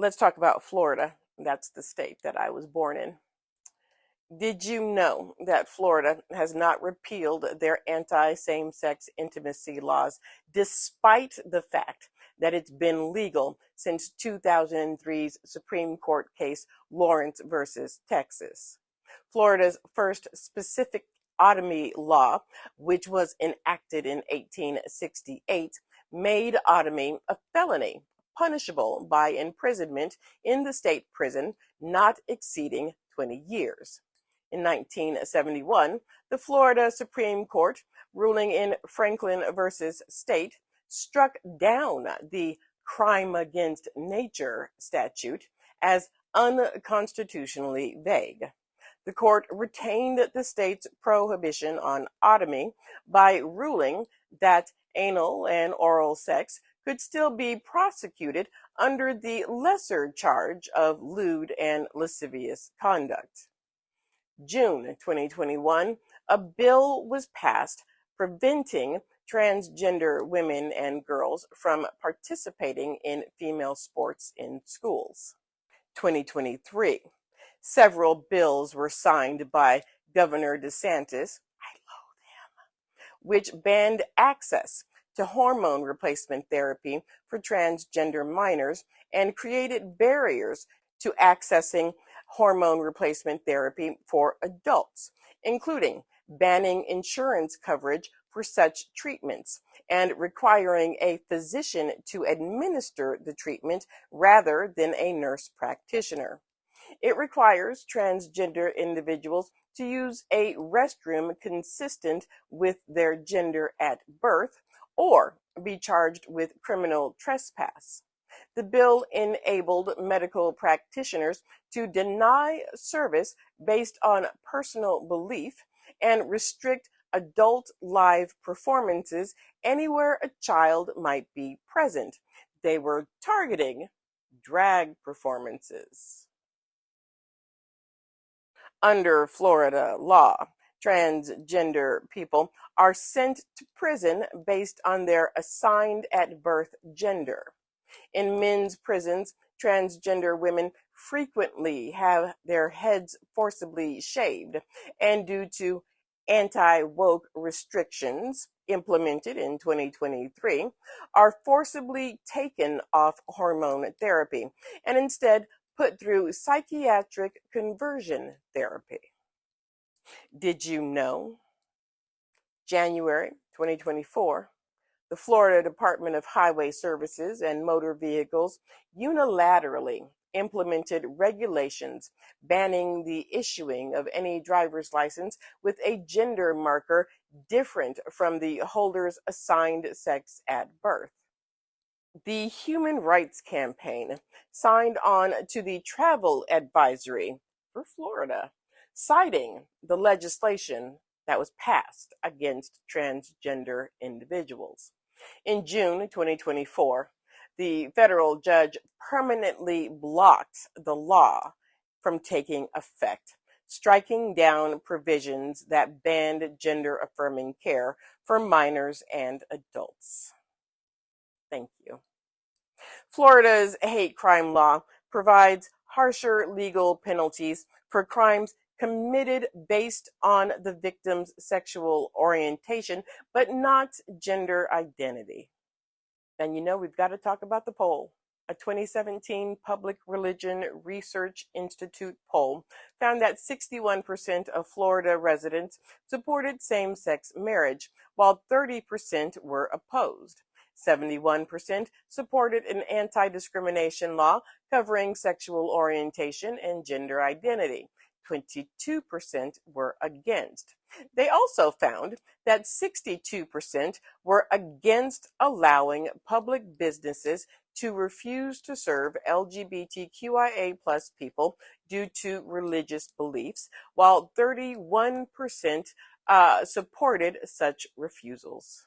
Let's talk about Florida. That's the state that I was born in. Did you know that Florida has not repealed their anti-same-sex intimacy laws, despite the fact that it's been legal since 2003's Supreme Court case Lawrence versus Texas? Florida's first specific sodomy law, which was enacted in 1868, made sodomy a felony, punishable by imprisonment in the state prison not exceeding 20 years. In 1971, the Florida Supreme Court, ruling in Franklin versus State, struck down the crime against nature statute as unconstitutionally vague. The court retained the state's prohibition on sodomy by ruling that anal and oral sex could still be prosecuted under the lesser charge of lewd and lascivious conduct. June 2021, a bill was passed preventing transgender women and girls from participating in female sports in schools. 2023, several bills were signed by Governor DeSantis, I loathe him, which banned access to hormone replacement therapy for transgender minors and created barriers to accessing hormone replacement therapy for adults, including banning insurance coverage for such treatments and requiring a physician to administer the treatment rather than a nurse practitioner. It requires transgender individuals to use a restroom consistent with their gender at birth or be charged with criminal trespass. The bill enabled medical practitioners to deny service based on personal belief and restrict adult live performances anywhere a child might be present. They were targeting drag performances. Under Florida law, transgender people are sent to prison based on their assigned at birth gender. In men's prisons, transgender women frequently have their heads forcibly shaved, and due to anti-woke restrictions implemented in 2023, are forcibly taken off hormone therapy and instead put through psychiatric conversion therapy. Did you know? January 2024, the Florida Department of Highway Services and Motor Vehicles unilaterally implemented regulations banning the issuing of any driver's license with a gender marker different from the holder's assigned sex at birth. The Human Rights Campaign signed on to the travel advisory for Florida, citing the legislation that was passed against transgender individuals. In June 2024, the federal judge permanently blocked the law from taking effect, striking down provisions that banned gender-affirming care for minors and adults. Thank you. Florida's hate crime law provides harsher legal penalties for crimes committed based on the victim's sexual orientation, but not gender identity. And you know, we've got to talk about the poll. A 2017 Public Religion Research Institute poll found that 61% of Florida residents supported same-sex marriage, while 30% were opposed. 71% supported an anti-discrimination law covering sexual orientation and gender identity. 22% were against. They also found that 62% were against allowing public businesses to refuse to serve LGBTQIA+ people due to religious beliefs, while 31% supported such refusals.